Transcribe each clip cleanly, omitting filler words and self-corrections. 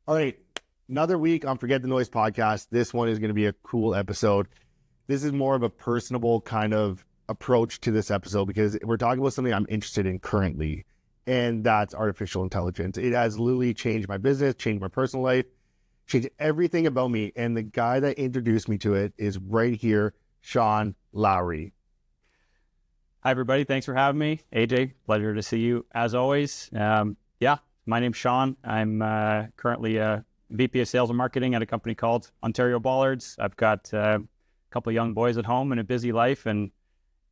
All right, another week on Forget the Noise podcast. This one is going to be a cool episode. This is more of a personable kind of approach to this episode because we're talking about something I'm interested in currently, and that's artificial intelligence. It has literally changed my business, changed my personal life, changed everything about me. And the guy that introduced me to it is right here, Shawn Lowry. Hi, everybody. Thanks for having me. AJ, pleasure to see you as always. My name's Shawn. I'm currently a VP of Sales and Marketing at a company called Ontario Bollards. I've got a couple of young boys at home and a busy life, and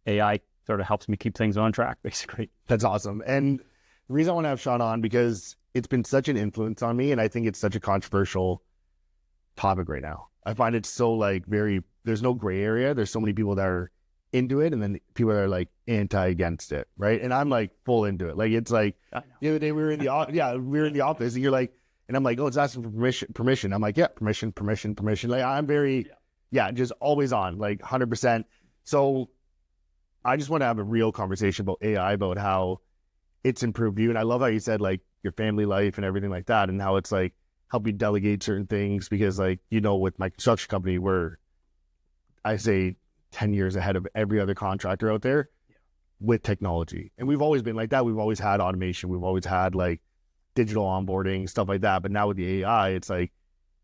AI sort of helps me keep things on track, basically. That's awesome. And the reason I want to have Shawn on because it's been such an influence on me, and I think it's such a controversial topic right now. I find it so there's no gray area. There's so many people that are into it, and then people that are like against it, right? And I'm like full into it. Like it's like the other day we were in the office, and you're like, and I'm like, oh, it's asking for permission. I'm like, yeah, permission. Like I'm very, just always on, like 100%. So I just want to have a real conversation about AI, about how it's improved you. And I love how you said like your family life and everything like that, and how it's like help you delegate certain things because with my construction company, I say 10 years ahead of every other contractor out there with technology. And we've always been like that. We've always had automation. We've always had like digital onboarding, stuff like that. But now with the AI, it's like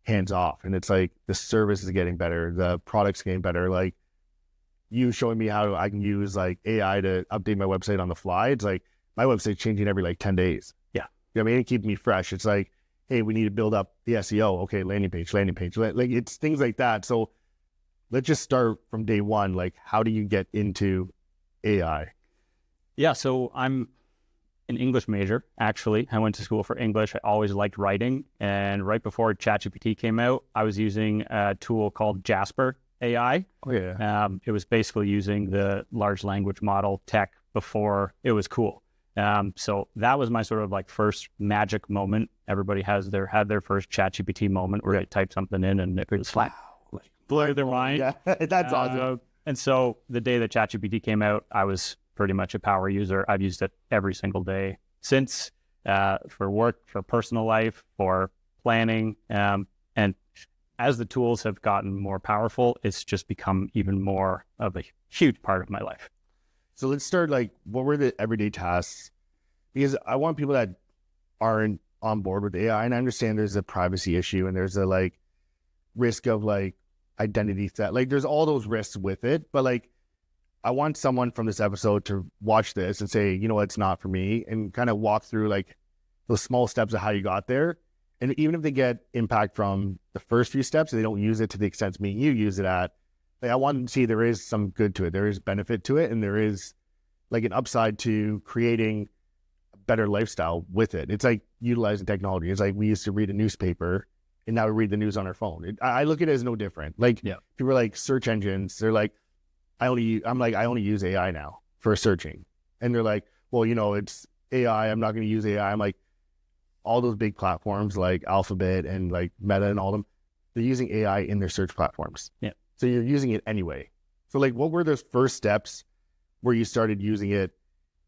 hands off. And it's like the service is getting better. The product's getting better. Like you showing me how I can use like AI to update my website on the fly. It's like my website's changing every like 10 days. Yeah. You know what I mean? It keeps me fresh. It's like, hey, we need to build up the SEO. Okay, landing page. Like it's things like that. So let's just start from day one. Like, how do you get into AI? Yeah, so I'm an English major, actually. I went to school for English. I always liked writing. And right before ChatGPT came out, I was using a tool called Jasper AI. Oh, yeah. It was basically using the large language model tech before it was cool. So that was my sort of like first magic moment. Everybody had their first ChatGPT moment where they type something in and it was flat. Blew their mind. Yeah, that's awesome. And so the day that ChatGPT came out, I was pretty much a power user. I've used it every single day since, for work, for personal life, for planning. And as the tools have gotten more powerful, it's just become even more of a huge part of my life. So let's start what were the everyday tasks? Because I want people that aren't on board with AI, and I understand there's a privacy issue and there's a risk of identity theft. There's all those risks with it, but I want someone from this episode to watch this and say, you know what, it's not for me, and kind of walk through those small steps of how you got there. And even if they get impact from the first few steps, they don't use it to the extent me and you use it at, I want them to see there is some good to it. There is benefit to it. And there is an upside to creating a better lifestyle with it. It's like utilizing technology. It's like we used to read a newspaper, and now we read the news on our phone. I look at it as no different. People are search engines. They're I only use AI now for searching. And they're like, well, it's AI. I'm not going to use AI. I'm like, all those big platforms like Alphabet and Meta and all them, they're using AI in their search platforms. Yeah. So you're using it anyway. So what were those first steps where you started using it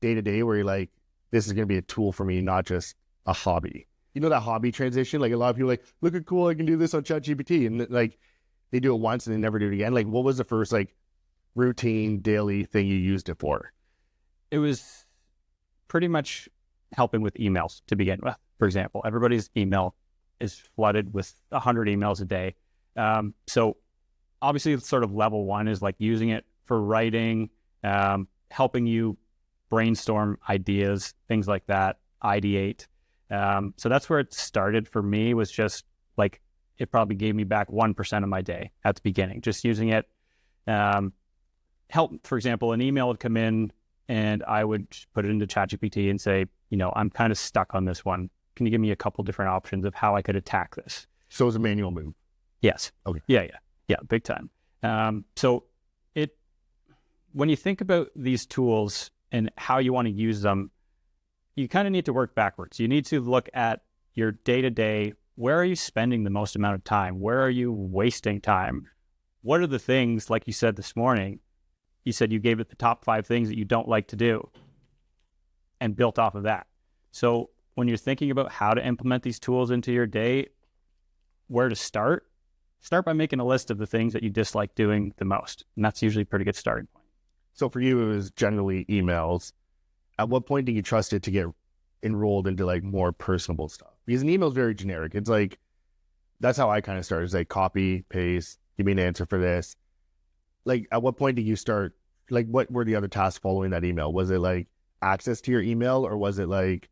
day to day, where you're like, this is going to be a tool for me, not just a hobby? You know that hobby transition? A lot of people look at cool, I can do this on ChatGPT. And they do it once and they never do it again. What was the first routine daily thing you used it for? It was pretty much helping with emails to begin with. For example, everybody's email is flooded with 100 emails a day. So obviously sort of level one is using it for writing, helping you brainstorm ideas, things like that, ideate. So that's where it started for me, was just it probably gave me back 1% of my day at the beginning, just using it. Help, for example, an email would come in and I would put it into ChatGPT and say, I'm kind of stuck on this one. Can you give me a couple different options of how I could attack this? So it's a manual move. Yes. Okay. Yeah, big time. So when you think about these tools and how you want to use them, you kind of need to work backwards. You need to look at your day-to-day. Where are you spending the most amount of time? Where are you wasting time? What are the things, like you said this morning, you said you gave it the top 5 things that you don't like to do and built off of that. So when you're thinking about how to implement these tools into your day, where to start by making a list of the things that you dislike doing the most. And that's usually a pretty good starting point. So for you, it was generally emails. At what point do you trust it to get enrolled into like more personable stuff? Because an email is very generic. It's like, that's how I kind of started. It's like copy, paste, give me an answer for this. Like, at what point do you start, like, what were the other tasks following that email? Was it like access to your email, or was it like,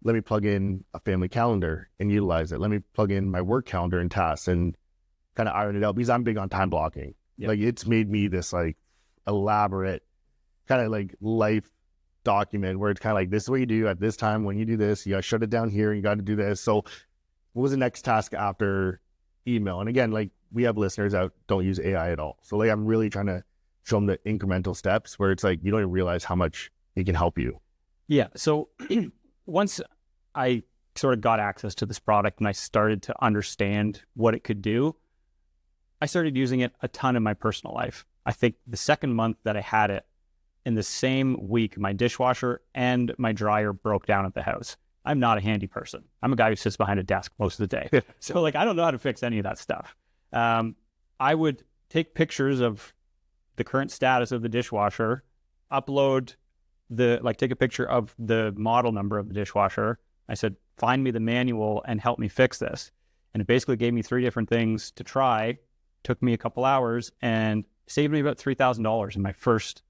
let me plug in a family calendar and utilize it? Let me plug in my work calendar and tasks and kind of iron it out, because I'm big on time blocking. Yep. Like, it's made me this like elaborate kind of like life document where it's kind of like, this is what you do at this time. When you do this, you got to shut it down here. You got to do this. So what was the next task after email? And again, like, we have listeners that don't use AI at all. So like, I'm really trying to show them the incremental steps where it's like, you don't even realize how much it can help you. Yeah. So once I sort of got access to this product and I started to understand what it could do, I started using it a ton in my personal life. I think the second month that I had it, in the same week, my dishwasher and my dryer broke down at the house. I'm not a handy person. I'm a guy who sits behind a desk most of the day. So like, I don't know how to fix any of that stuff. I would take pictures of the current status of the dishwasher, upload take a picture of the model number of the dishwasher. I said, find me the manual and help me fix this. And it basically gave me 3 different things to try. Took me a couple hours and saved me about $3,000 in my first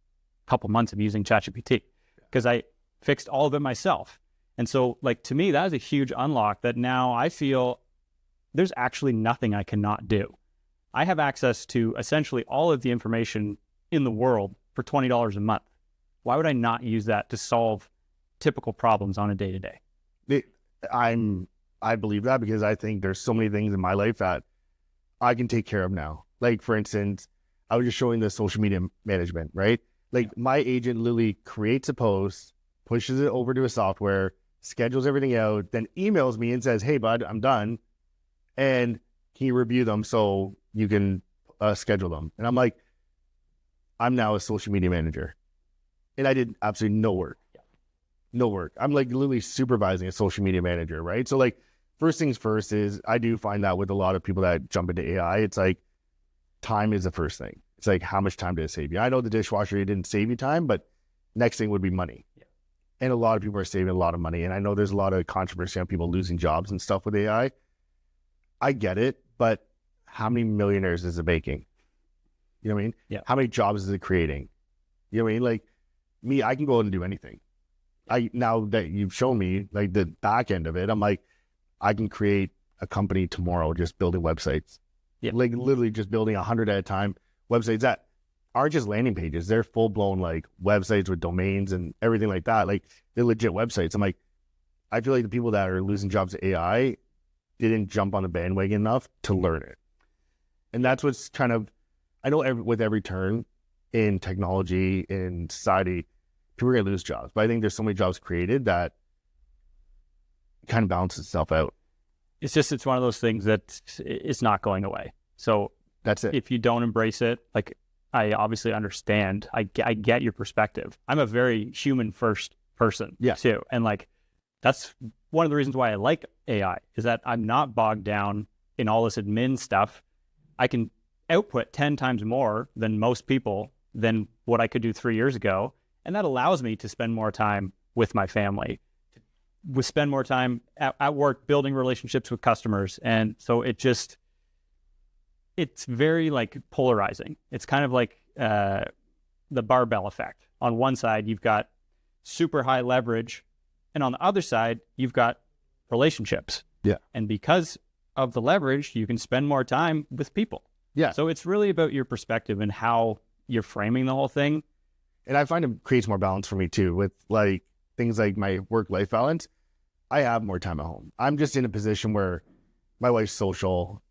couple months of using ChatGPT, because I fixed all of it myself. And so like, to me, that is a huge unlock that now I feel there's actually nothing I cannot do. I have access to essentially all of the information in the world for $20 a month. Why would I not use that to solve typical problems on a day-to-day? I believe that, because I think there's so many things in my life that I can take care of now. Like, for instance, I was just showing the social media management, right? Like, my agent literally creates a post, pushes it over to a software, schedules everything out, then emails me and says, hey, bud, I'm done. And can you review them so you can schedule them? And I'm like, I'm now a social media manager. And I did absolutely no work. No work. I'm like literally supervising a social media manager, right? So like, first things first is, I do find that with a lot of people that jump into AI, it's like, time is the first thing. It's like, how much time did it save you? I know the dishwasher, it didn't save you time, but next thing would be money. Yeah. And a lot of people are saving a lot of money. And I know there's a lot of controversy on people losing jobs and stuff with AI. I get it, but how many millionaires is it making? You know what I mean? Yeah. How many jobs is it creating? You know what I mean? Like me, I can go out and do anything. Now that you've shown me like the back end of it, I'm like, I can create a company tomorrow just building websites. Yeah. Like literally just building 100 at a time websites that aren't just landing pages. They're full blown like websites with domains and everything like that. Like, they're legit websites. I'm like, I feel like the people that are losing jobs to AI didn't jump on the bandwagon enough to learn it. And that's what's kind of, I know with every turn in technology, in society, people are going to lose jobs. But I think there's so many jobs created that kind of balances itself out. It's one of those things that it's not going away. So that's it. If you don't embrace it, like, I obviously understand. I get your perspective. I'm a very human first person too. And like, that's one of the reasons why I like AI, is that I'm not bogged down in all this admin stuff. I can output 10 times more than most people than what I could do 3 years ago. And that allows me to spend more time with my family, spend more time at work, building relationships with customers. And so it's very like polarizing. It's kind of like the barbell effect. On one side, you've got super high leverage, and on the other side, you've got relationships. Yeah. And because of the leverage, you can spend more time with people. Yeah. So it's really about your perspective and how you're framing the whole thing. And I find it creates more balance for me too, with like things like my work-life balance. I have more time at home. I'm just in a position where my wife's social,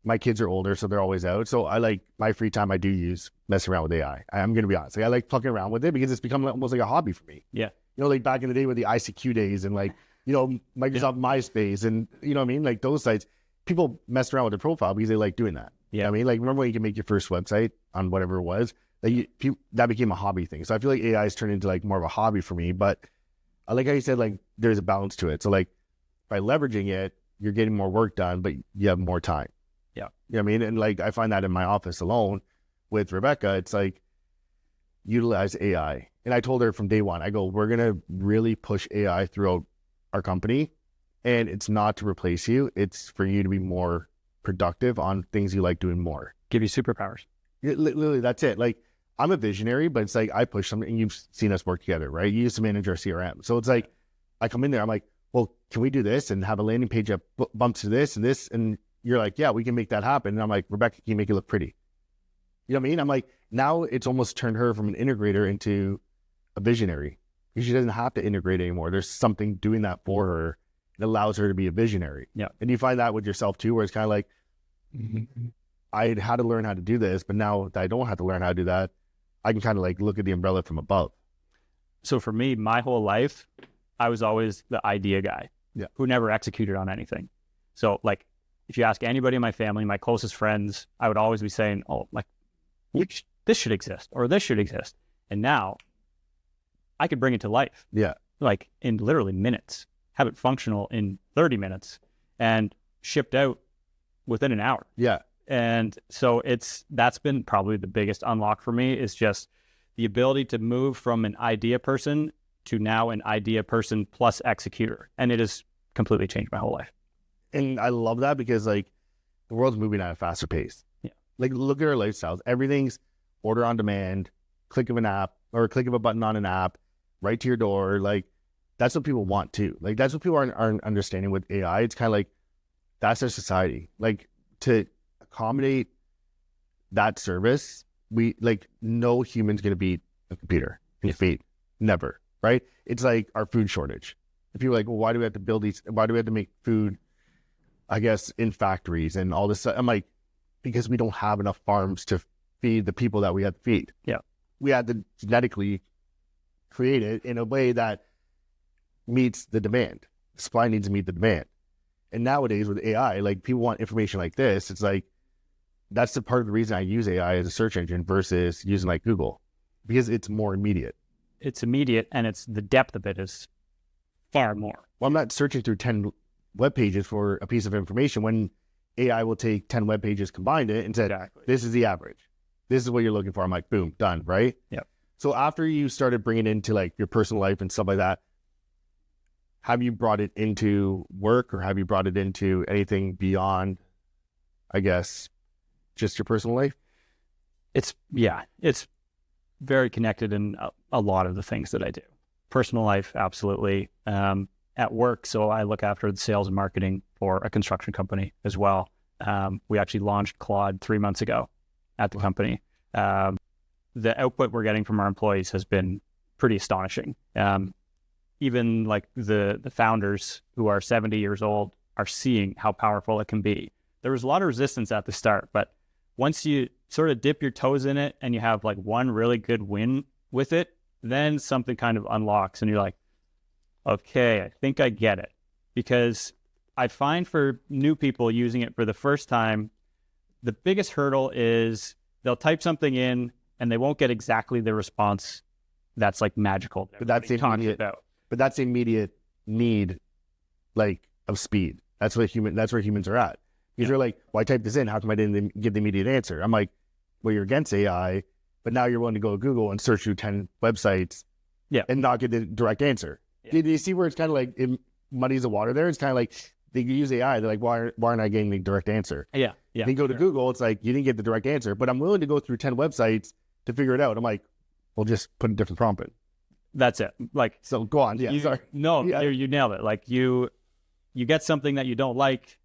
my kids are older, so they're always out. So I like my free time, I do use messing around with AI. I'm going to be honest. Like, I like fucking around with it because it's become almost like a hobby for me. Yeah. You know, like back in the day with the ICQ days and like, you know, Microsoft MySpace and, you know what I mean? Like those sites, people messed around with their profile because they like doing that. Yeah. You know what I mean? Like, remember when you can make your first website on whatever it was? Like that became a hobby thing. So I feel like AI has turned into like more of a hobby for me. But I like how you said, like, there's a balance to it. So like by leveraging it, you're getting more work done, but you have more time. Yeah. You know what I mean? And like, I find that in my office alone with Rebecca, it's like, utilize AI. And I told her from day one, I go, we're going to really push AI throughout our company. And it's not to replace you. It's for you to be more productive on things you like doing more. Give you superpowers. Literally, that's it. Like, I'm a visionary, but it's like, I push something, and you've seen us work together, right? You used to manage our CRM. So it's like, I come in there, I'm like, well, can we do this and have a landing page that bumps to this and this? And you're like, yeah, we can make that happen. And I'm like, Rebecca, can you make it look pretty? You know what I mean? I'm like, now it's almost turned her from an integrator into a visionary, because she doesn't have to integrate anymore. There's something doing that for her that allows her to be a visionary. Yeah. And you find that with yourself too, where it's kind of like, I had to learn how to do this, but now that I don't have to learn how to do that, I can kind of like look at the umbrella from above. So for me, my whole life, I was always the idea guy who never executed on anything. So like, if you ask anybody in my family, my closest friends, I would always be saying, oh, like, this should exist, or this should exist. And now I could bring it to life. Yeah. Like in literally minutes, have it functional in 30 minutes and shipped out within an hour. Yeah. And so that's been probably the biggest unlock for me, is just the ability to move from an idea person to now an idea person plus executor. And it has completely changed my whole life. And I love that, because like, the world's moving at a faster pace. Yeah. Like, look at our lifestyles. Everything's order on demand, click of an app, or click of a button on an app, right to your door. Like, that's what people want too. Like, that's what people aren't understanding with AI. It's kind of like, that's our society. Like, to accommodate that service, we like, no human's going to beat a computer in feet. Never. Right? It's like our food shortage. If you're like, well, why do we have to build these? Why do we have to make food, I guess, in factories and all this stuff? I'm like, because we don't have enough farms to feed the people that we have to feed. Yeah. We had to genetically create it in a way that meets the demand. Supply needs to meet the demand. And nowadays with AI, like, people want information like this. It's like, that's the part of the reason I use AI as a search engine versus using like Google, because it's more immediate. It's immediate, and it's the depth of it is far more. Well, I'm not searching through 10 web pages for a piece of information when AI will take 10 web pages, combine it, and said, this is the average. This is what you're looking for. I'm like, boom, done, right? Yeah. So after you started bringing it into like your personal life and stuff like that, have you brought it into work, or have you brought it into anything beyond, I guess, just your personal life? It's very connected in a lot of the things that I do. Personal life, absolutely. At work, so I look after the sales and marketing for a construction company as well. We actually launched Claude 3 months ago at the company. The output we're getting from our employees has been pretty astonishing. Even like the founders, who are 70 years old, are seeing how powerful it can be. There was a lot of resistance at the start, but once you sort of dip your toes in it and you have like one really good win with it, then something kind of unlocks and you're like, okay, I think I get it. Because I find for new people using it for the first time, the biggest hurdle is they'll type something in and they won't get exactly the response that's like magical. But that's the immediate need, like, of speed. That's where humans are at. Because you're like, well, I typed this in, how come I didn't get the immediate answer? I'm like, well, you're against AI, but now you're willing to go to Google and search through 10 websites and not get the direct answer. Yeah. Do you see where it's kind of like it muddies the water there? It's kind of like they use AI. They're like, why aren't I getting the direct answer? Yeah. They go to Google. It's like, you didn't get the direct answer, but I'm willing to go through 10 websites to figure it out. I'm like, well, just put a different prompt in. That's it. Like, so go on. Yeah. Sorry. No, yeah. You nailed it. Like you get something that you don't like.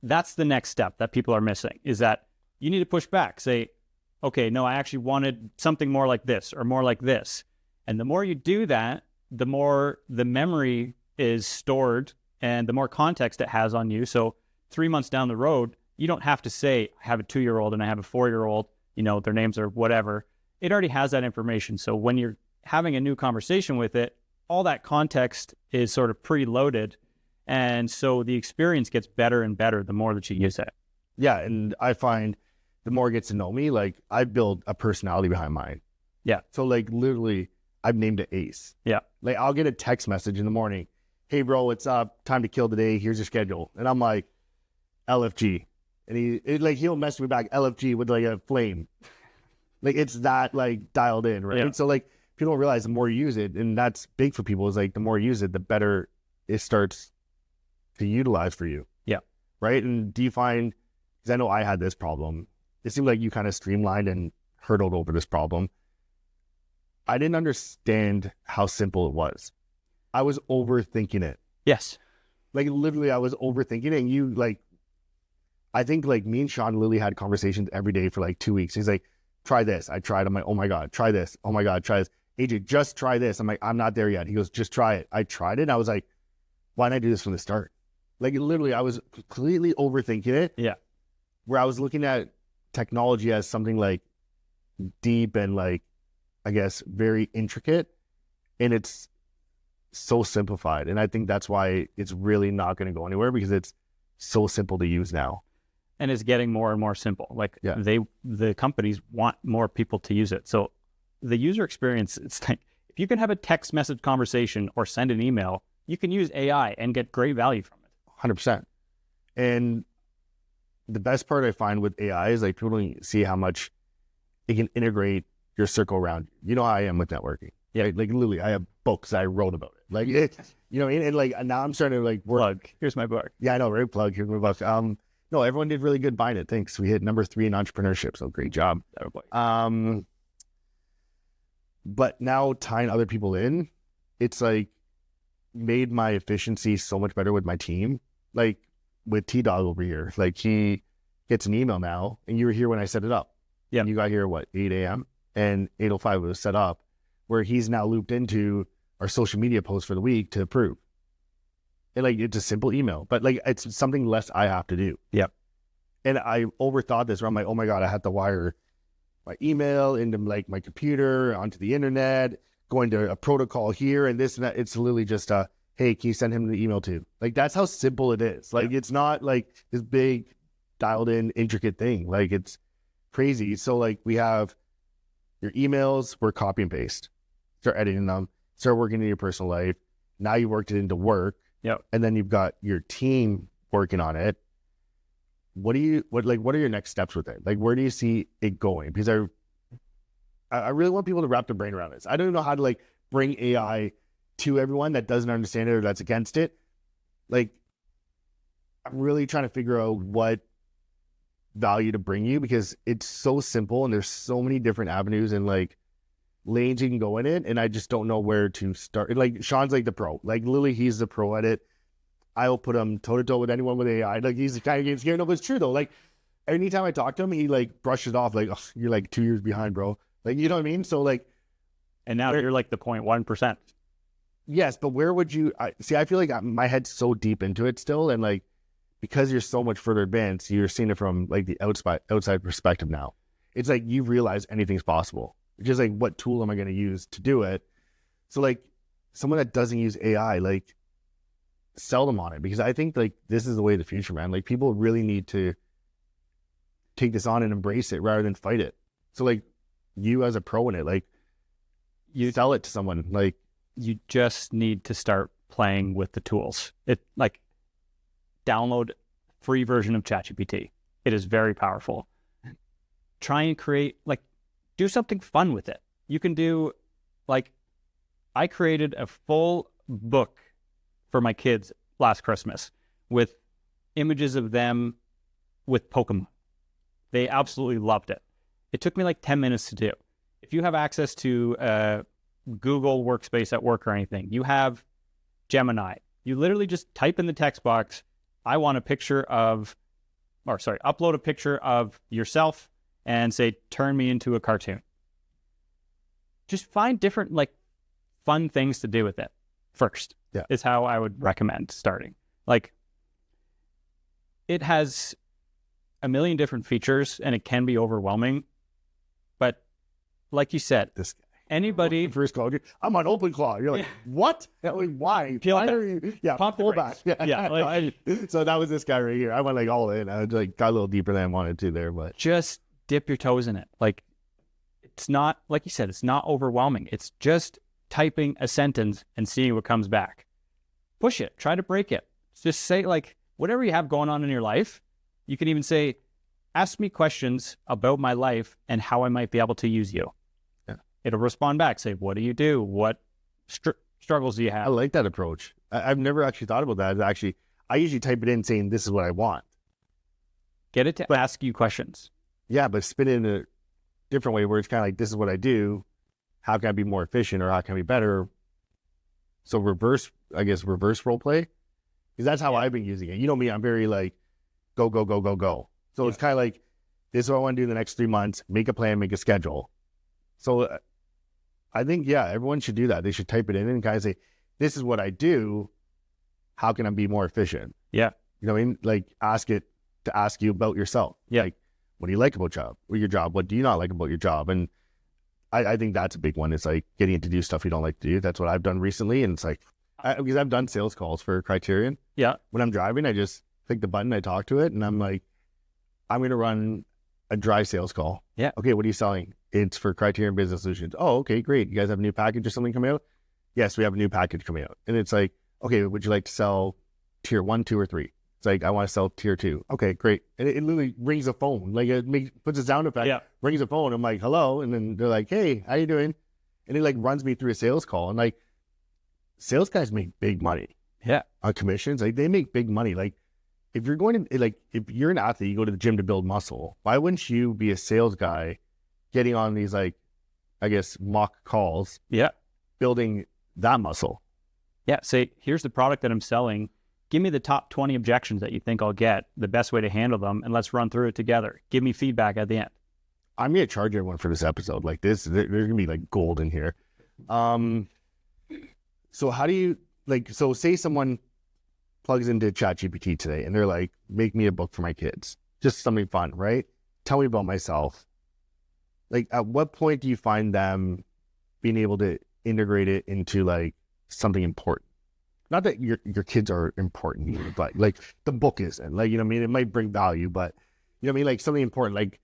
That's the next step that people are missing, is that you need to push back. Say, okay, no, I actually wanted something more like this or more like this. And the more you do that, the more the memory is stored and the more context it has on you. So 3 months down the road, you don't have to say, I have a 2-year-old and I have a 4-year-old, their names are whatever. It already has that information. So when you're having a new conversation with it, all that context is sort of preloaded. And so the experience gets better and better the more that you use it. Yeah. And I find the more it gets to know me, like, I build a personality behind mine. Yeah. So like, literally, I've named it Ace. Yeah. Like, I'll get a text message in the morning. hey bro, what's up? Time to kill today. Here's your schedule. And I'm like, LFG. And he'll message me back, LFG with like a flame. Like it's that like dialed in, right? Yeah. So like people don't realize the more you use it, and that's big for people, is like the more you use it, the better it starts to utilize for you. Yeah. Right. And do you find, because I know I had this problem, it seemed like you kind of streamlined and hurdled over this problem. I didn't understand how simple it was. I was overthinking it. Yes. Like literally I was overthinking it. And you like, I think like me and Shawn literally had conversations every day for like 2 weeks. He's like, try this. I tried. I'm like, oh my God, try this. Oh my God, try this. AJ, just try this. I'm like, I'm not there yet. He goes, just try it. I tried it. And I was like, why didn't I do this from the start? Like literally I was completely overthinking it. Yeah. Where I was looking at technology as something like deep and like, I guess, very intricate. And it's so simplified. And I think that's why it's really not going to go anywhere, because it's so simple to use now. And it's getting more and more simple. Like Yeah. the companies want more people to use it. So the user experience, it's like, if you can have a text message conversation or send an email, you can use AI and get great value from it. 100%. And the best part I find with AI is like people don't see how much it can integrate your circle around you. You know how I am with networking. Yeah. Like literally I have books I wrote about it. Like, you know, and like now I'm starting to like work. Plug. Here's my book. Yeah, I know, right? Plug. Here's my book. No, everyone did really good buying it. Thanks. We hit number 3 in entrepreneurship. So great job. But now tying other people in, it's like made my efficiency so much better with my team. Like with T-Dog over here, like he gets an email now, and you were here when I set it up. Yeah. And you got here at what, 8 a.m.? And 8:05 was set up, where he's now looped into our social media posts for the week to approve. And like, it's a simple email, but like, it's something less I have to do. Yep. And I overthought this where I'm like, oh my God, I have to wire my email into like my computer, onto the internet, going to a protocol here and this and that. It's literally just hey, can you send him the email too? Like, that's how simple it is. Like, It's not like this big dialed in intricate thing. Like, it's crazy. So like we have your emails, we're copy and paste, start editing them, start working in your personal life. Now you worked it into work. Yep. And then you've got your team working on it. What are your next steps with it? Like, where do you see it going? Because I really want people to wrap their brain around this. I don't know how to like bring AI to everyone that doesn't understand it or that's against it. Like, I'm really trying to figure out what value to bring you, because it's so simple and there's so many different avenues and like lanes you can go in it, and I just don't know where to start. Like, Shawn's like the pro. Like, literally, he's the pro at it. I will put him toe to toe with anyone with AI. Like, he's the kind of game scared. No, but it's true though. Like, anytime I talk to him, he like brushes off like, oh, you're like 2 years behind, bro. Like, you know what I mean? So like, and now you're like the 0.1%. Yes, but where would you see? I feel like my head's so deep into it still, and like, because you're so much further advanced, you're seeing it from like the outside perspective now. It's like you realize anything's possible. It's just like, what tool am I going to use to do it? So like, someone that doesn't use AI, like, sell them on it, because I think like this is the way of the future, man. Like, people really need to take this on and embrace it rather than fight it. So like, you as a pro in it, like, you sell it to someone. Like, you just need to start playing with the tools. It like, download free version of ChatGPT. It is very powerful. Try and create, like, do something fun with it. You can do, like, I created a full book for my kids last Christmas with images of them with Pokemon. They absolutely loved it. It took me like 10 minutes to do. If you have access to Google Workspace at work or anything, you have Gemini. You literally just type in the text box, I want a picture of, upload a picture of yourself and say, turn me into a cartoon. Just find different, like, fun things to do with it first. Yeah. Is how I would recommend starting. Like, it has a million different features and it can be overwhelming. But like you said, this guy. Anybody first called you, I'm on OpenClaw. You're like, what? Like, why? Why are you? Yeah, pull back. Yeah. Like, so that was this guy right here. I went like all in. I like got a little deeper than I wanted to there, but just dip your toes in it. Like, it's not, like you said, it's not overwhelming. It's just typing a sentence and seeing what comes back. push it, try to break it. Just say, like, whatever you have going on in your life, you can even say, ask me questions about my life and how I might be able to use you. Yeah. It'll respond back, say, what do you do? What struggles do you I have? like that approach. I've never actually thought about that. Actually, I usually type it in saying, this is what I want. Get it to ask you questions. Yeah, but spin it in a different way where it's kind of like, this is what I do. How can I be more efficient, or how can I be better? So reverse role play. Because that's how I've been using it. You know me, I'm very like, go, go, go, go, go. So it's kind of like, this is what I want to do in the next 3 months. Make a plan, make a schedule. So I think, everyone should do that. They should type it in and kind of say, this is what I do. How can I be more efficient? Yeah. You know what I mean? Like, ask it to ask you about yourself. Yeah. Like, what do you like about your job? What do you not like about your job? And I think that's a big one. It's like getting to do stuff you don't like to do. That's what I've done recently. And it's like, because I've done sales calls for Criterion. Yeah. When I'm driving, I just click the button, I talk to it, and I'm like, I'm going to run a drive sales call. Yeah. Okay, what are you selling? It's for Criterion Business Solutions. Oh, okay, great. You guys have a new package or something coming out? Yes, we have a new package coming out. And it's like, okay, would you like to sell tier 1, 2, or 3? It's like, I want to sell tier 2. Okay, great. And it literally rings a phone. Like, puts a sound effect, rings a phone. I'm like, hello. And then they're like, hey, how you doing? And it like runs me through a sales call. And like, sales guys make big money. Yeah. On commissions. Like, they make big money. Like, if you're going to, like, if you're an athlete, you go to the gym to build muscle. Why wouldn't you be a sales guy getting on these, like, I guess, mock calls? Yeah. Building that muscle. Yeah. Say, here's the product that I'm selling. Give me the top 20 objections that you think I'll get, the best way to handle them, and let's run through it together. Give me feedback at the end. I'm going to charge everyone for this episode. Like, there's going to be, like, gold in here. So how do you, like, so say someone plugs into ChatGPT today and they're like, make me a book for my kids. Just something fun, right? Tell me about myself. Like, at what point do you find them being able to integrate it into, like, something important? Not that your kids are important, but like the book isn't. Like, you know what I mean? It might bring value, but you know what I mean? Like, something important. Like,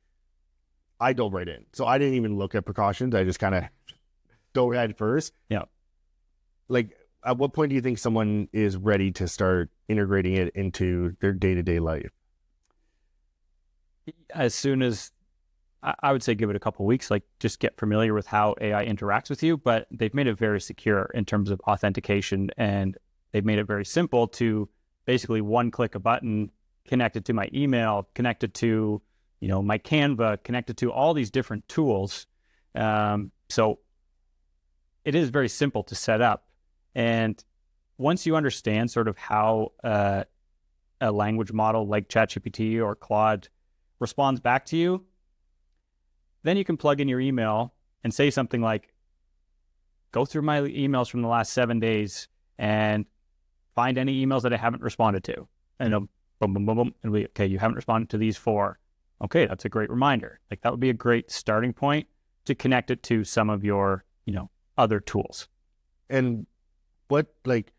I dove right in. So I didn't even look at precautions. I just kind of dove head first. Yeah. Like, at what point do you think someone is ready to start integrating it into their day-to-day life? As soon as, I would say, give it a couple of weeks, like, just get familiar with how AI interacts with you, but they've made it very secure in terms of authentication, and they've made it very simple to basically click a button, connect it to my email, connect it to, my Canva, connect it to all these different tools. So it is very simple to set up. And once you understand sort of how a language model like ChatGPT or Claude responds back to you, then you can plug in your email and say something like, go through my emails from the last 7 days and find any emails that I haven't responded to. And boom, boom, boom, boom. And okay, you haven't responded to these 4. Okay, that's a great reminder. Like, that would be a great starting point to connect it to some of your, other tools. And what, like,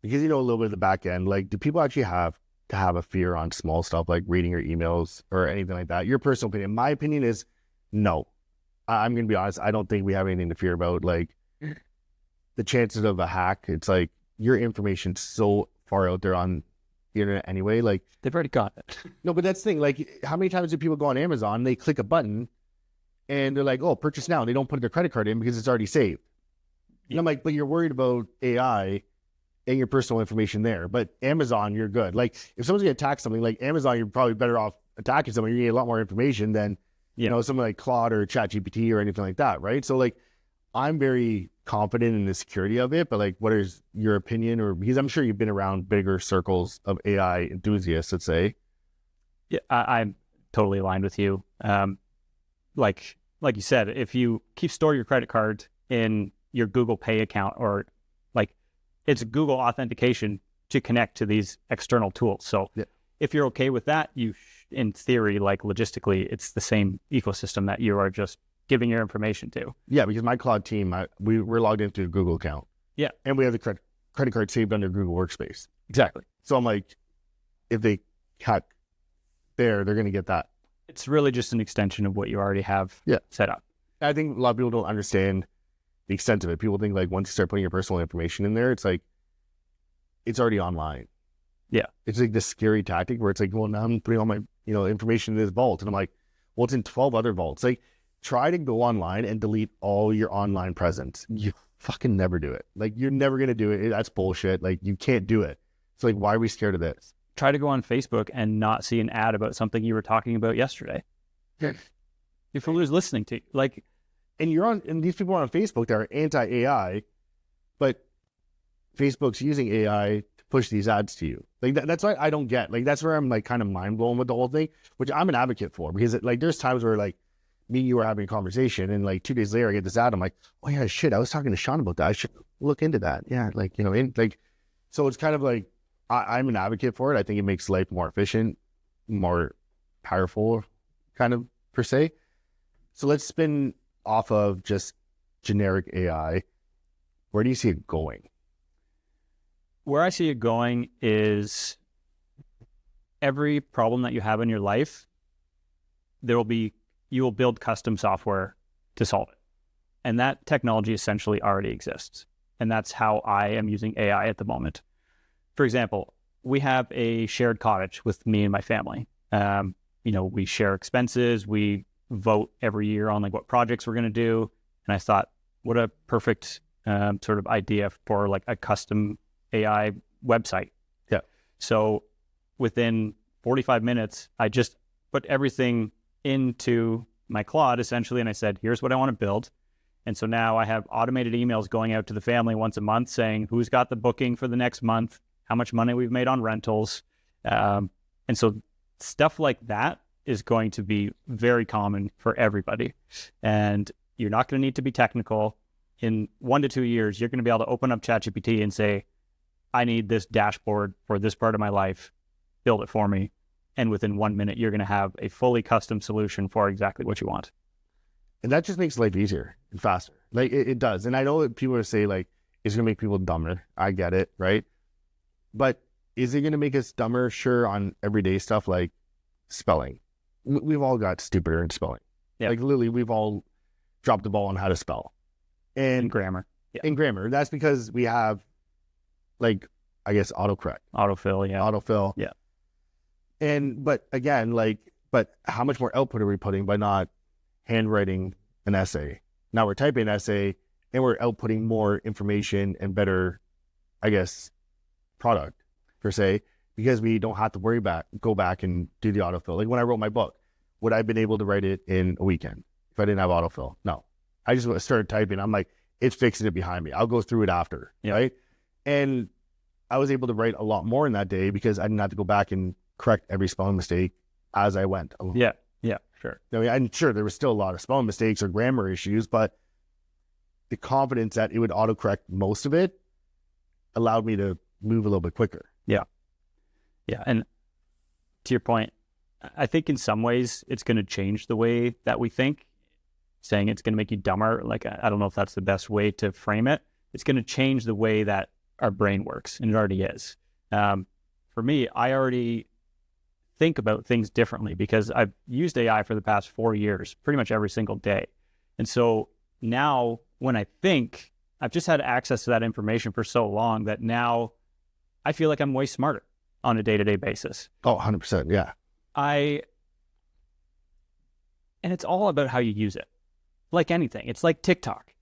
because you know a little bit of the back end, like, do people actually have to have a fear on small stuff like reading your emails or anything like that? Your personal opinion. My opinion is no. I'm going to be honest. I don't think we have anything to fear about. Like, the chances of a hack, it's like your information's so far out there on the internet anyway. Like, they've already got it. No, but that's the thing. Like, how many times do people go on Amazon, they click a button and they're like, oh, purchase now. They don't put their credit card in because it's already saved. And I'm like, but you're worried about AI and your personal information there. But Amazon, you're good. Like, if someone's going to attack something, like Amazon, you're probably better off attacking someone. You're going to get a lot more information than, something like Claude or ChatGPT or anything like that, right? So, like, I'm very confident in the security of it, but, like, what is your opinion? Or because I'm sure you've been around bigger circles of AI enthusiasts, let's say. Yeah, I'm totally aligned with you. Like you said, if you store your credit card in your Google Pay account, or like, it's Google authentication to connect to these external tools. So if you're okay with that, in theory, like, logistically, it's the same ecosystem that you are just giving your information to. Yeah, because my cloud team, we're logged into a Google account. Yeah. And we have the credit card saved under Google Workspace. Exactly. So I'm like, if they hack there, they're going to get that. It's really just an extension of what you already have set up. I think a lot of people don't understand the extent of it. People think, like, once you start putting your personal information in there, it's like, it's already online. Yeah. It's like this scary tactic where it's like, well, now I'm putting all my, information in this vault. And I'm like, well, it's in 12 other vaults. Like, try to go online and delete all your online presence. You fucking never do it. Like, you're never going to do it. That's bullshit. Like, you can't do it. So like, why are we scared of this? Try to go on Facebook and not see an ad about something you were talking about yesterday. Yeah. Your follower's listening to you. Like, and these people are on Facebook that are anti-AI, but Facebook's using AI to push these ads to you. Like, that's why I don't get. Like, that's where I'm like kind of mind blown with the whole thing, which I'm an advocate for, because like there's times where like me and you were having a conversation, and like 2 days later I get this ad. I'm like, oh yeah, shit, I was talking to Shawn about that. I should look into that. Yeah, like, so it's kind of like I'm an advocate for it. I think it makes life more efficient, more powerful, kind of per se. So let's spin off of just generic AI. Where do you see it going? Where I see it going is every problem that you have in your life, you will build custom software to solve it. And that technology essentially already exists. And that's how I am using AI at the moment. For example, we have a shared cottage with me and my family. We share expenses. We vote every year on like what projects we're going to do. And I thought, what a perfect sort of idea for like a custom AI website. Yeah. So within 45 minutes, I just put everything into my Claude essentially. And I said, here's what I want to build. And so now I have automated emails going out to the family once a month saying who's got the booking for the next month, how much money we've made on rentals. And so stuff like that is going to be very common for everybody. And you're not going to need to be technical. In 1 to 2 years, you're going to be able to open up ChatGPT and say, I need this dashboard for this part of my life, build it for me. And within 1 minute, you're going to have a fully custom solution for exactly what you want. And that just makes life easier and faster. Like it does. And I know that people are saying like, it's going to make people dumber. I get it, right? But is it going to make us dumber? Sure, on everyday stuff like spelling. We've all got stupider in spelling. Yeah. Like literally, we've all dropped the ball on how to spell. And grammar. Yeah. In grammar. That's because we have like, I guess, autocorrect. Autofill, yeah. Autofill. Yeah. But again, but how much more output are we putting by not handwriting an essay? Now we're typing an essay and we're outputting more information and better, I guess, product per se, because we don't have to go back and do the autofill. Like when I wrote my book, would I have been able to write it in a weekend if I didn't have autofill? No. I just started typing. I'm like, it's fixing it behind me. I'll go through it after, right? And I was able to write a lot more in that day because I didn't have to go back and correct every spelling mistake as I went. Yeah, sure. I mean, I'm sure there was still a lot of spelling mistakes or grammar issues, but the confidence that it would autocorrect most of it allowed me to move a little bit quicker. Yeah. And to your point, I think in some ways it's going to change the way that we think. Saying it's going to make you dumber, like I don't know if that's the best way to frame it. It's going to change the way that our brain works, and it already is. For me, I already think about things differently because I've used AI for the past 4 years, pretty much every single day. And so now when I think, I've just had access to that information for so long that now I feel like I'm way smarter on a day-to-day basis. Oh, 100%, yeah. And it's all about how you use it. Like anything, it's like TikTok.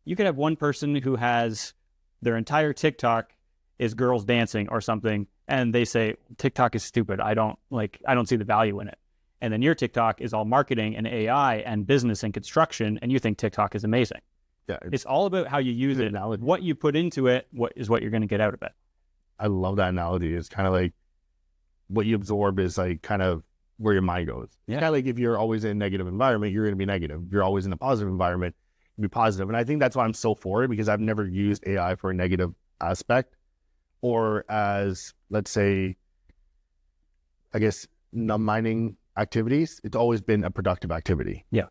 You could have one person who has their entire TikTok is girls dancing or something, and they say TikTok is stupid. I don't see the value in it. And then your TikTok is all marketing and AI and business and construction, and you think TikTok is amazing. Yeah, it's all about how you use it. What you put into it, what you're going to get out of it. I love that analogy. It's kind of like what you absorb is like kind of where your mind goes. Yeah. It's kind of like if you're always in a negative environment, you're going to be negative. If you're always in a positive environment, you'll be positive. And I think that's why I'm so for it, because I've never used AI for a negative aspect or as, let's say, I guess, numbing activities. It's always been a productive activity. Yeah.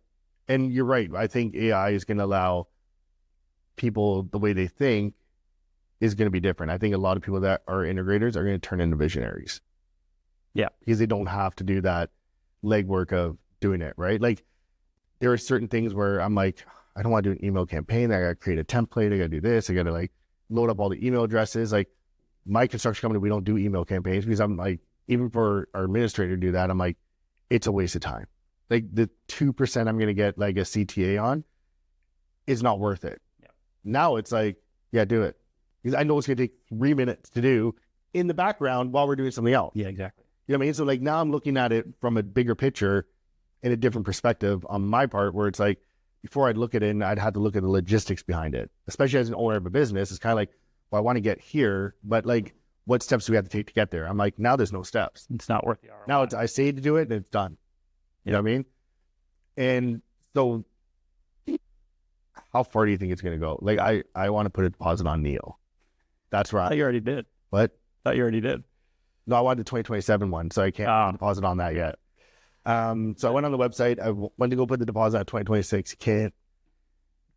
And you're right. I think AI is going to allow people, the way they think is going to be different. I think a lot of people that are integrators are going to turn into visionaries. Yeah. Because they don't have to do that legwork of doing it, right? Like there are certain things where I'm like, I don't want to do an email campaign. I got to create a template. I got to do this. I got to like load up all the email addresses. Like my construction company, we don't do email campaigns because I'm like, even for our administrator to do that, I'm like, it's a waste of time. Like the 2% I'm going to get like a CTA on is not worth it. Yeah. Now it's like, yeah, do it. Because I know it's going to take 3 minutes to do in the background while we're doing something else. Yeah, exactly. You know what I mean? So like now I'm looking at it from a bigger picture in a different perspective on my part, where it's like, before I'd look at it and I'd have to look at the logistics behind it, especially as an owner of a business. It's kind of like, well, I want to get here, but like, what steps do we have to take to get there? I'm like, now there's no steps. It's not worth the ROI. Now I say to do it and it's done. You know what I mean? And so how far do you think it's going to go? Like, I want to put a deposit on Neo. That's right. I thought you already did. What? Thought you already did. No, I wanted the 2027 one, so I can't deposit on that yet. So I went on the website. I went to go put the deposit on 2026. Can't.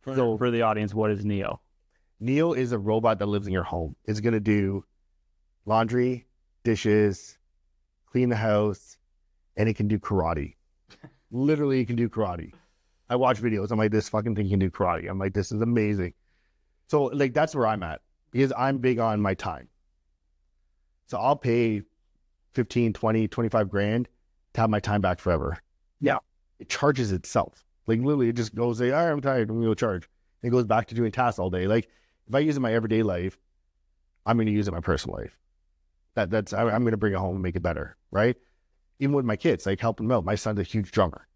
For the audience, what is Neo? Neo is a robot that lives in your home. It's going to do laundry, dishes, clean the house, and it can do karate. Literally, it can do karate. I watch videos. I'm like, this fucking thing can do karate. I'm like, this is amazing. So like, that's where I'm at, because I'm big on my time. So I'll pay 15, 20, 25 grand to have my time back forever. Yeah. It charges itself. Like literally it just goes, all right, I'm tired, I'm going to go charge. And it goes back to doing tasks all day. Like if I use it in my everyday life, I'm going to use it in my personal life. I'm going to bring it home and make it better, right? Even with my kids, like helping them out. My son's a huge drummer.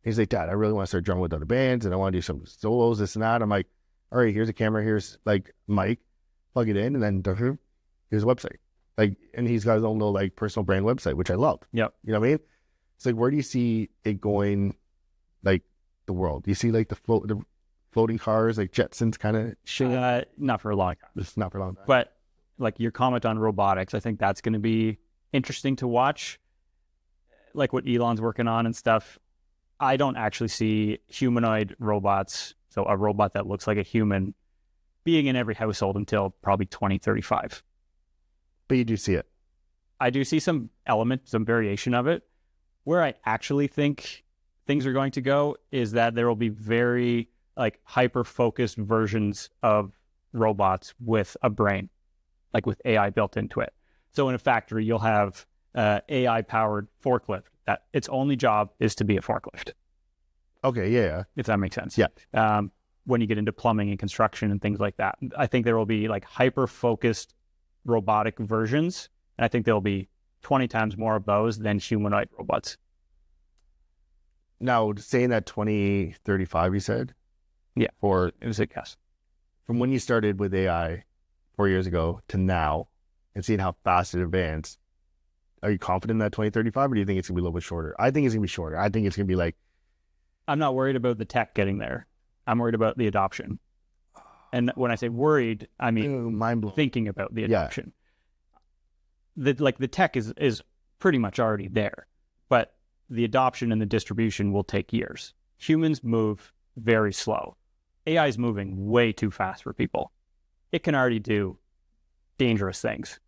He's like, Dad, I really want to start drumming with other bands and I want to do some solos, this and that. I'm like, all right, here's a camera, here's like mic, plug it in, and then here's a website. Like, and he's got his own little like personal brand website, which I love. Yep. You know what I mean? It's like, where do you see it going, like the world? Do you see like the floating cars, like Jetsons kind of shit? Not for a long time. It's not for a long time. But like your comment on robotics, I think that's going to be interesting to watch. Like what Elon's working on and stuff. I don't actually see humanoid robots, so a robot that looks like a human, being in every household until probably 2035. But you do see it. I do see some element, some variation of it. Where I actually think things are going to go is that there will be very like hyper-focused versions of robots with a brain, like with AI built into it. So in a factory, you'll have AI-powered forklift that its only job is to be a forklift. Okay, yeah. If that makes sense. Yeah. When you get into plumbing and construction and things like that, I think there will be like hyper-focused robotic versions, and I think there'll be 20 times more of those than humanoid robots. Now, saying that 2035, you said? Yeah. For it was a guess. From when you started with AI 4 years ago to now, and seeing how fast it advanced, are you confident in that 2035, or do you think it's going to be a little bit shorter? I think it's going to be shorter. I think it's going to be like... I'm not worried about the tech getting there. I'm worried about the adoption. And when I say worried, I mean mind-blowing. Thinking about the adoption. Yeah. The tech is pretty much already there, but the adoption and the distribution will take years. Humans move very slow. AI is moving way too fast for people. It can already do dangerous things.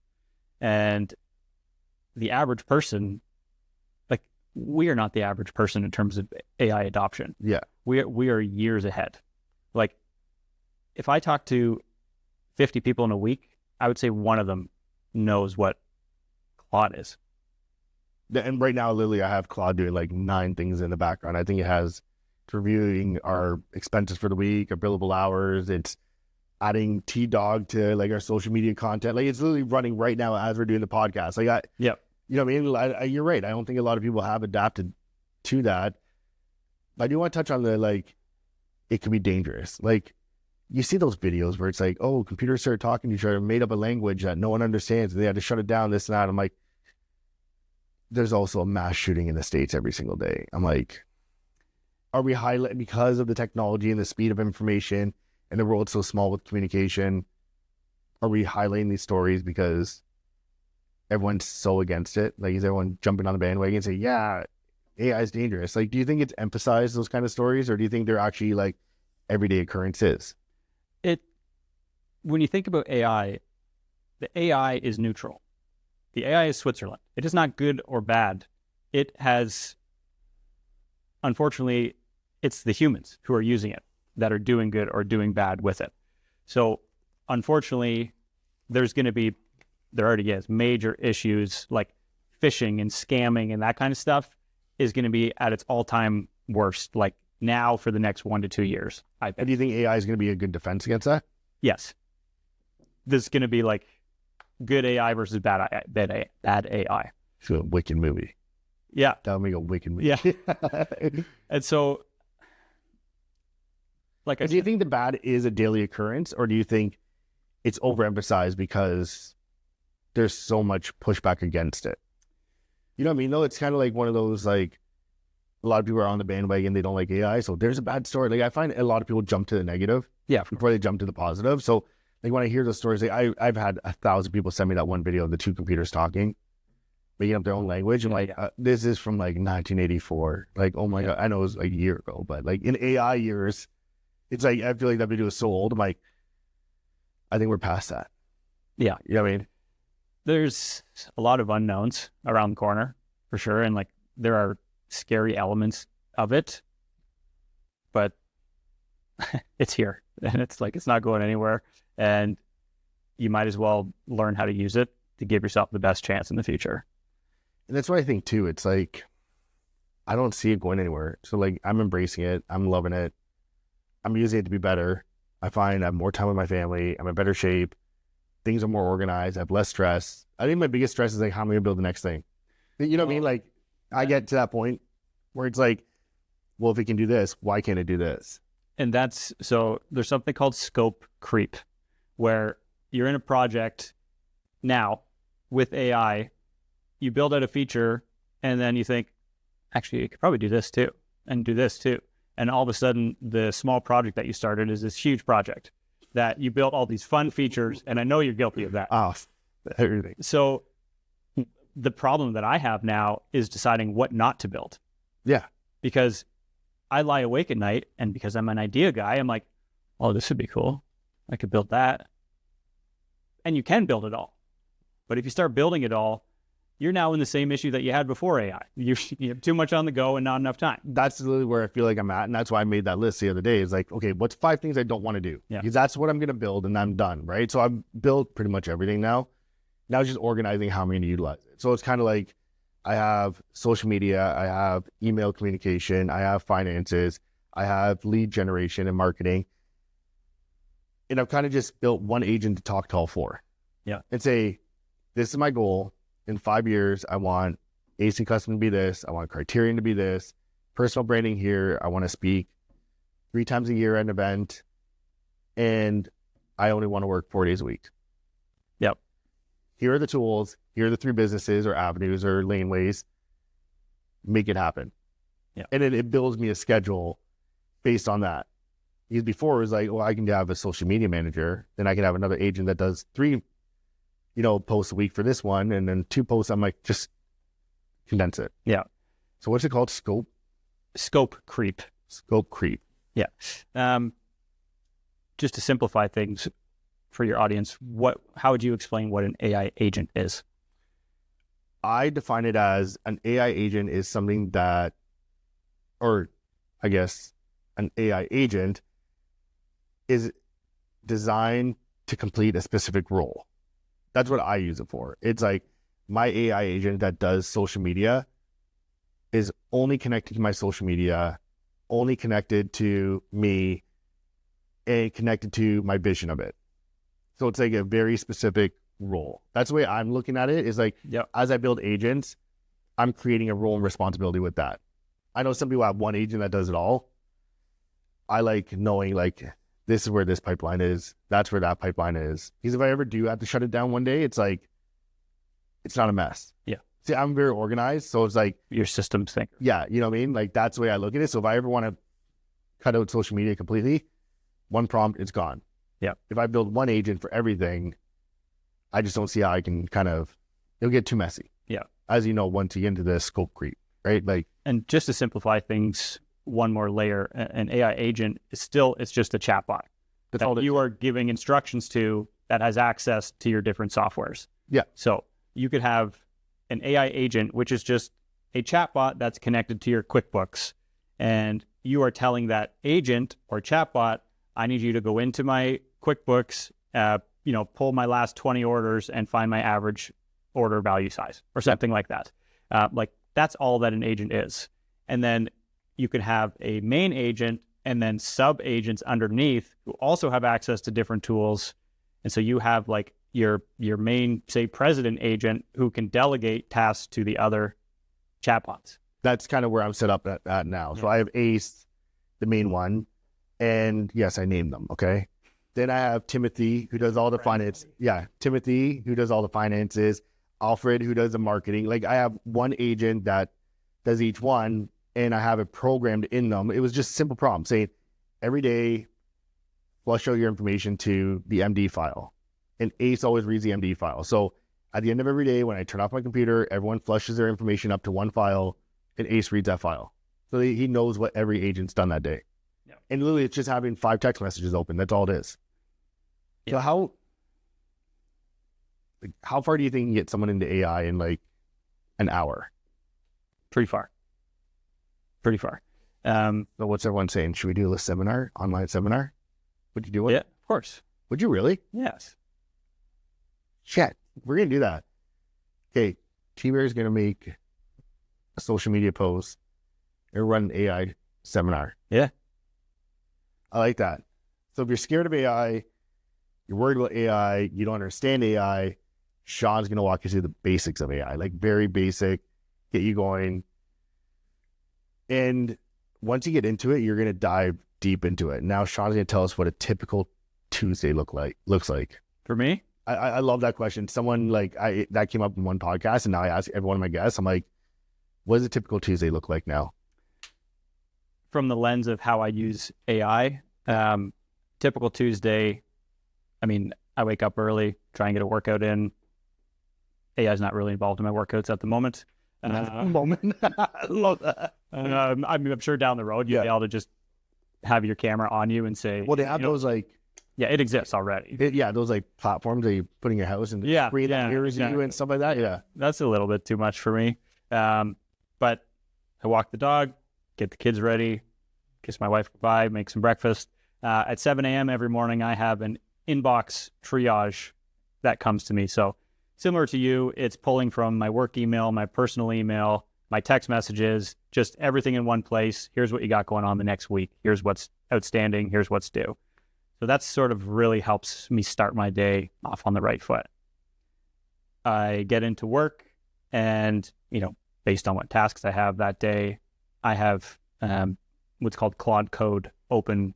And the average person, like, we are not the average person in terms of AI adoption. Yeah. We are years ahead. Like, if I talk to 50 people in a week, I would say one of them knows what Claude is. And right now, literally, I have Claude doing like 9 things in the background. I think it has reviewing our expenses for the week, our billable hours. It's adding T-Dog to like our social media content. Like, it's literally running right now as we're doing the podcast. Like, you know what I mean? You're right. I don't think a lot of people have adapted to that. But I do want to touch on the, like, it can be dangerous. Like, you see those videos where it's like, oh, computers started talking to each other, made up a language that no one understands, and they had to shut it down, this and that. I'm like, there's also a mass shooting in the States every single day. I'm like, are we highlighting, because of the technology and the speed of information and the world's so small with communication, are we highlighting these stories because everyone's so against it? Like, is everyone jumping on the bandwagon and say, yeah, AI is dangerous? Like, do you think it's emphasized, those kind of stories, or do you think they're actually like everyday occurrences? When you think about AI, the AI is neutral. The AI is Switzerland. It is not good or bad. It has, unfortunately, it's the humans who are using it that are doing good or doing bad with it. So, unfortunately, there's going to be there already is, major issues like phishing and scamming and that kind of stuff is going to be at its all-time worst, like now for the next 1 to 2 years. I And think. do you think AI is going to be a good defense against that? Yes. This is going to be like good AI versus bad AI. It's a wicked movie. Yeah. That would make a wicked movie. Yeah. And so, like, Do you think the bad is a daily occurrence, or do you think it's overemphasized because there's so much pushback against it? You know what I mean? Though it's kind of like one of those, like, a lot of people are on the bandwagon, they don't like AI, so there's a bad story. Like, I find a lot of people jump to the negative before they jump to the positive. So, like, when I hear those stories, like, I've had 1,000 people send me that one video of the two computers talking, making up their own language. And this is from like 1984. Like, oh my God, I know it was like a year ago, but like in AI years, it's like, I feel like that video is so old. I'm like, I think we're past that. Yeah. You know what I mean? There's a lot of unknowns around the corner for sure. And like, there are scary elements of it, but it's here and it's like, it's not going anywhere. And you might as well learn how to use it to give yourself the best chance in the future. And that's what I think too. It's like, I don't see it going anywhere. So like, I'm embracing it. I'm loving it. I'm using it to be better. I find I have more time with my family. I'm in better shape. Things are more organized. I have less stress. I think my biggest stress is like, how am I going to build the next thing? You know what I mean? Like, I get to that point where it's like, well, if it can do this, why can't it do this? And that's, so there's something called scope creep, where you're in a project now with AI, you build out a feature, and then you think, actually, you could probably do this too, and do this too. And all of a sudden, the small project that you started is this huge project that you built all these fun features, and I know you're guilty of that. Oh, everything. So the problem that I have now is deciding what not to build. Yeah. Because I lie awake at night, and because I'm an idea guy, I'm like, oh, this would be cool. I could build that. And you can build it all. But if you start building it all, you're now in the same issue that you had before AI. You have too much on the go and not enough time. That's literally where I feel like I'm at. And that's why I made that list the other day. It's like, okay, what's 5 things I don't want to do? Yeah. Because that's what I'm going to build and I'm done, right? So I've built pretty much everything now. Now it's just organizing how I'm going to utilize it. So it's kind of like I have social media, I have email communication, I have finances, I have lead generation and marketing. And I've kind of just built one agent to talk to all 4. Yeah. And say, this is my goal. In 5 years, I want AC Custom to be this. I want Criterion to be this. Personal branding here. I want to speak 3 times a year at an event. And I only want to work 4 days a week. Yep. Here are the tools. Here are the 3 businesses or avenues or laneways. Make it happen. Yeah. And it builds me a schedule based on that. Because before it was like, well, I can have a social media manager. Then I can have another agent that does 3 posts a week for this one, and then 2 posts, I'm like, just condense it. Yeah. So what's it called? Scope creep. Scope creep. Yeah. Just to simplify things for your audience, how would you explain what an AI agent is? I define it as an AI agent is something that, or I guess an AI agent is designed to complete a specific role. That's what I use it for. It's like my AI agent that does social media is only connected to my social media, only connected to me, and connected to my vision of it. So it's like a very specific role. That's the way I'm looking at it, is like, as I build agents, I'm creating a role and responsibility with that. I know some people have one agent that does it all. I like knowing like, this is where this pipeline is. That's where that pipeline is. Because if I ever do have to shut it down one day, it's like, it's not a mess. Yeah. See, I'm very organized. So it's like, Your systems thinker. yeah, you know what I mean? Like, that's the way I look at it. So if I ever want to cut out social media completely, one prompt, it's gone. Yeah. If I build one agent for everything, I just don't see how I can it'll get too messy. Yeah. As you know, once you get into the scope creep, right? Like, And just to simplify things, one more layer, an AI agent is it's just a chatbot that you are giving instructions to that has access to your different softwares. Yeah. So you could have an AI agent, which is just a chatbot that's connected to your QuickBooks. And you are telling that agent or chatbot, I need you to go into my QuickBooks, pull my last 20 orders and find my average order value size or something like that. Like that's all that an agent is. And then you could have a main agent and then sub agents underneath who also have access to different tools. And so you have like your main, say, president agent who can delegate tasks to the other chatbots. That's kind of where I'm set up at now. So I have Ace, the main one, and yes, I named them. Okay. Then I have Timothy, who does all the finance. Yeah, Timothy, who does all the finances. Alfred, who does the marketing. Like I have one agent that does each one, and I have it programmed in them. It was just a simple prompt saying, every day, flush out your information to the MD file. And Ace always reads the MD file. So at the end of every day, when I turn off my computer, everyone flushes their information up to one file, and Ace reads that file. So he knows what every agent's done that day. Yeah. And literally, it's just having 5 text messages open. That's all it is. Yeah. So how far do you think you can get someone into AI in like an hour? Pretty far. So what's everyone saying? Should we do a seminar, online seminar? Would you do it? Yeah, of course. Would you really? Yes. Shit, we're going to do that. Okay, T-Bear is going to make a social media post and run an AI seminar. Yeah. I like that. So if you're scared of AI, you're worried about AI, you don't understand AI, Shawn's going to walk you through the basics of AI, like very basic, get you going. And once you get into it, you're going to dive deep into it. Now Shawn's going to tell us what a typical Tuesday looks like. For me? I love that question. Someone that came up in one podcast, and now I ask every one of my guests, I'm like, what does a typical Tuesday look like now? From the lens of how I use AI, typical Tuesday, I mean, I wake up early, try and get a workout in. AI is not really involved in my workouts at the moment. I love that. I'm sure down the road, you'll be able to just have your camera on you and say... Well, they have those like... Yeah, it exists already. Those like platforms that you put in your house and screen that hears you and stuff like that. Yeah. That's a little bit too much for me. But I walk the dog, get the kids ready, kiss my wife goodbye, make some breakfast. At 7 a.m. every morning, I have an inbox triage that comes to me. So similar to you, it's pulling from my work email, my personal email, my text messages, just everything in one place. Here's what you got going on the next week. Here's what's outstanding. Here's what's due. So that sort of really helps me start my day off on the right foot. I get into work and, based on what tasks I have that day, I have what's called Claude Code open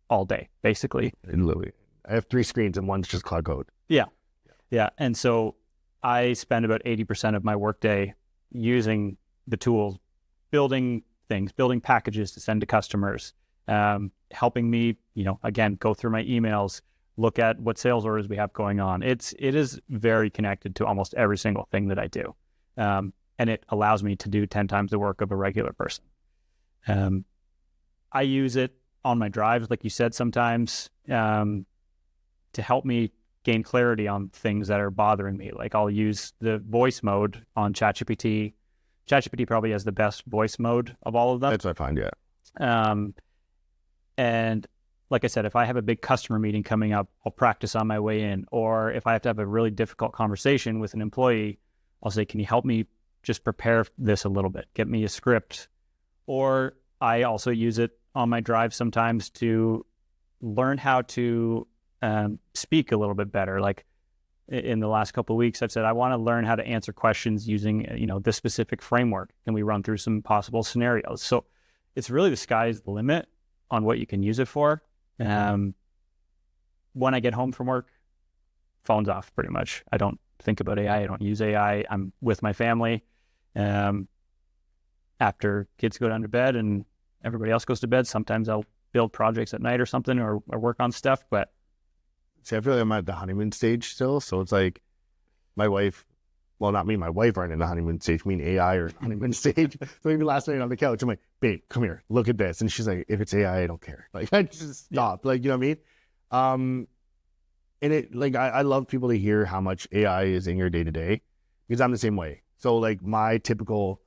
all day, basically. And literally, I have 3 screens and one's just Claude Code. Yeah. And so I spend about 80% of my workday using the tools, building things, building packages to send to customers, helping me, again, go through my emails, look at what sales orders we have going on. It is very connected to almost every single thing that I do. And it allows me to do 10 times the work of a regular person. I use it on my drives, like you said, sometimes to help me gain clarity on things that are bothering me. Like I'll use the voice mode on ChatGPT. ChatGPT probably has the best voice mode of all of them. That's what I find, yeah. And like I said, if I have a big customer meeting coming up, I'll practice on my way in. Or if I have to have a really difficult conversation with an employee, I'll say, can you help me just prepare this a little bit? Get me a script. Or I also use it on my drive sometimes to learn how to speak a little bit better. Like in the last couple of weeks, I've said, I want to learn how to answer questions using, this specific framework. Can we run through some possible scenarios? So it's really the sky's the limit on what you can use it for. When I get home from work, phone's off pretty much. I don't think about AI. I don't use AI. I'm with my family. After kids go down to bed and everybody else goes to bed, sometimes I'll build projects at night or something or work on stuff. But see, I feel like I'm at the honeymoon stage still. So it's like my wife, well, not me, my wife aren't in the honeymoon stage. Me and AI are in the honeymoon stage. So even last night on the couch, I'm like, babe, come here, look at this. And she's like, if it's AI, I don't care. Like, I just stop. Like, you know what I mean? And it, like, I love people to hear how much AI is in your day to day because I'm the same way. So like my typical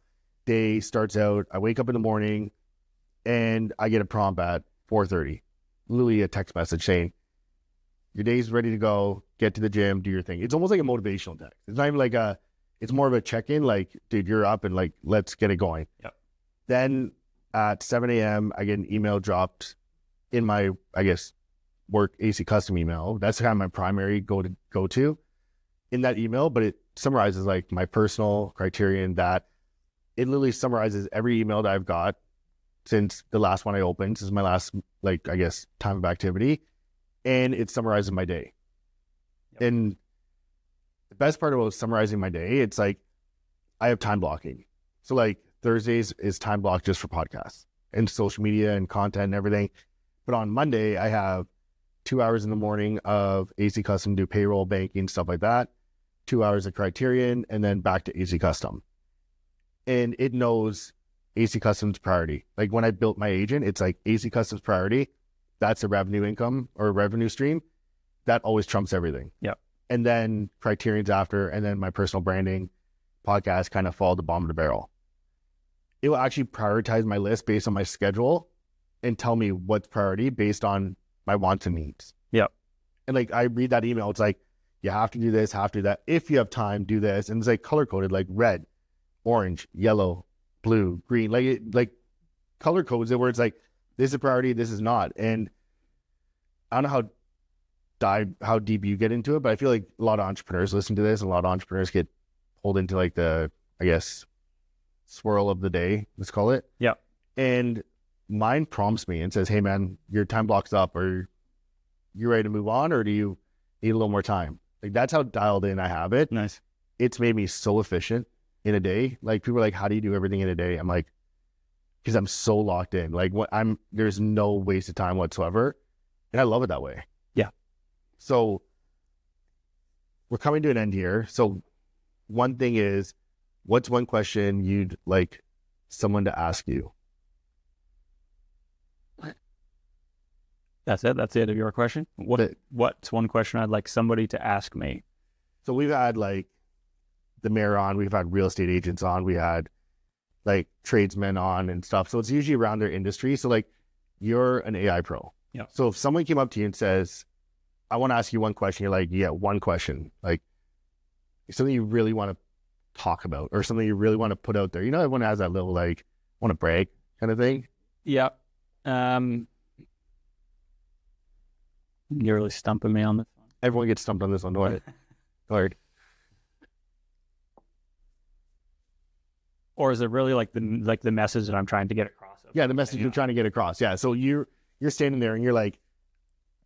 day starts out, I wake up in the morning and I get a prompt at 4:30, literally a text message saying, your day's ready to go, get to the gym, do your thing. It's almost like a motivational text. It's not even like it's more of a check-in, like, dude, you're up and like, let's get it going. Yep. Then at 7 a.m., I get an email dropped in my, I guess, work AC custom email. That's kind of my primary go to in that email, but it summarizes like my personal criterion that it literally summarizes every email that I've got since the last one I opened. This is my last, like, I guess, time of activity. And it summarizes my day. Yep. And the best part about summarizing my day, it's like I have time blocking. So like Thursdays is time blocked just for podcasts and social media and content and everything. But on Monday, I have 2 hours in the morning of AC Custom, do payroll, banking, stuff like that. 2 hours of Criterion, and then back to AC Custom. And it knows AC Custom's priority. Like when I built my agent, it's like AC Custom's priority. That's a revenue income or a revenue stream. That always trumps everything. Yep. And then Criterion's after, and then my personal branding podcast kind of fall at the bottom of the barrel. It will actually prioritize my list based on my schedule and tell me what's priority based on my wants and needs. Yep. And like I read that email, it's like, you have to do this, have to do that. If you have time, do this. And it's like color coded, like red, orange, yellow, blue, green, like color codes it where it's like, this is a priority, this is not. And I don't know how deep you get into it, but I feel like a lot of entrepreneurs listen to this, and a lot of entrepreneurs get pulled into like the, I guess, swirl of the day, let's call it. Yeah. And mine prompts me and says, hey man, your time block's up, or you ready to move on, or do you need a little more time? Like that's how dialed in I have it. Nice. It's made me so efficient in a day. Like people are like, how do you do everything in a day? I'm like, because I'm so locked in. Like there's no waste of time whatsoever. And I love it that way. Yeah. So we're coming to an end here. So one thing is, what's one question you'd like someone to ask you? That's it. That's the end of your question. What's one question I'd like somebody to ask me? So we've had like the mayor on, we've had real estate agents on, we had like tradesmen on and stuff. So it's usually around their industry. So like you're an AI pro. Yeah. So if someone came up to you and says, I want to ask you one question, you're like, yeah, one question, like something you really want to talk about or something you really want to put out there. You know, everyone has that little like, want to brag kind of thing. Yeah. You're really stumping me on this one. Everyone gets stumped on this one. Go ahead. Or is it really like the message that I'm trying to get across? Yeah, the message you're trying to get across. Yeah. So you're standing there and you're like,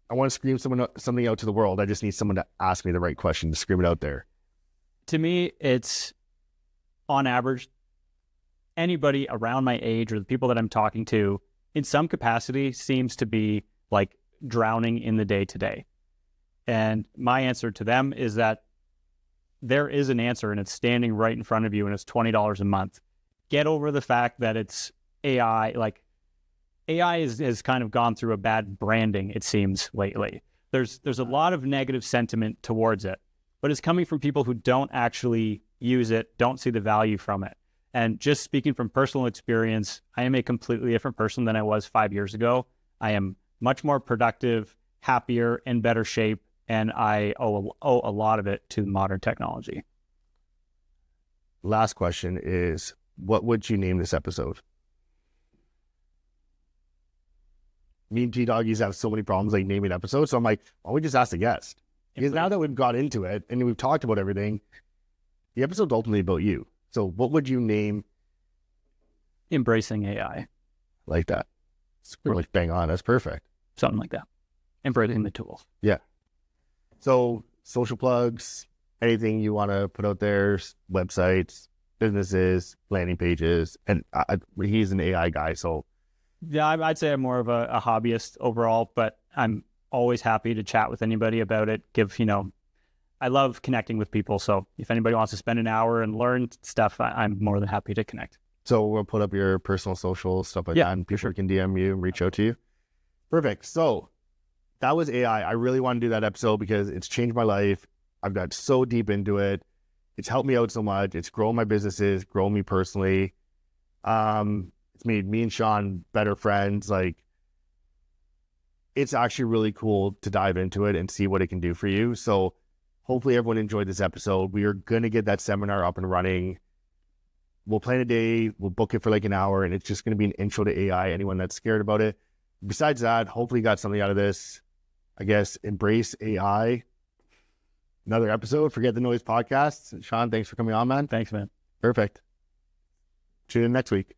I want to scream something out to the world. I just need someone to ask me the right question to scream it out there. To me, it's on average, anybody around my age or the people that I'm talking to in some capacity seems to be like drowning in the day-to-day. And my answer to them is that there is an answer and it's standing right in front of you and it's $20 a month. Get over the fact that it's AI. Like AI has kind of gone through a bad branding, it seems, lately. There's a lot of negative sentiment towards it, but it's coming from people who don't actually use it, don't see the value from it. And just speaking from personal experience, I am a completely different person than I was 5 years ago. I am much more productive, happier, in better shape, and I owe a lot of it to modern technology. Last question is, what would you name this episode? Me and T-Doggies have so many problems like naming episodes, so I'm like, why don't we just ask the guest? Because now that we've got into it and we've talked about everything, the episode's ultimately about you. So what would you name? Embracing AI. Like that. We're like bang on. That's perfect. Something like that. Embracing the tools. Yeah. So social plugs, anything you want to put out there, websites, businesses, landing pages, and he's an AI guy. So yeah, I'd say I'm more of a hobbyist overall, but I'm always happy to chat with anybody about it. I love connecting with people. So if anybody wants to spend an hour and learn stuff, I'm more than happy to connect. So we'll put up your personal social stuff like that, and people can DM you and reach out to you. Perfect. So that was AI. I really want to do that episode because it's changed my life. I've got so deep into it. It's helped me out so much. It's grown my businesses, grown me personally. It's made me and Shawn better friends. Like, it's actually really cool to dive into it and see what it can do for you. So hopefully everyone enjoyed this episode. We are going to get that seminar up and running. We'll plan a day, we'll book it for like an hour, and it's just going to be an intro to AI, anyone that's scared about it. Besides that, hopefully you got something out of this. I guess embrace AI. Another episode, Forget the Noise podcast. Shawn, thanks for coming on, man. Thanks, man. Perfect. Tune in next week.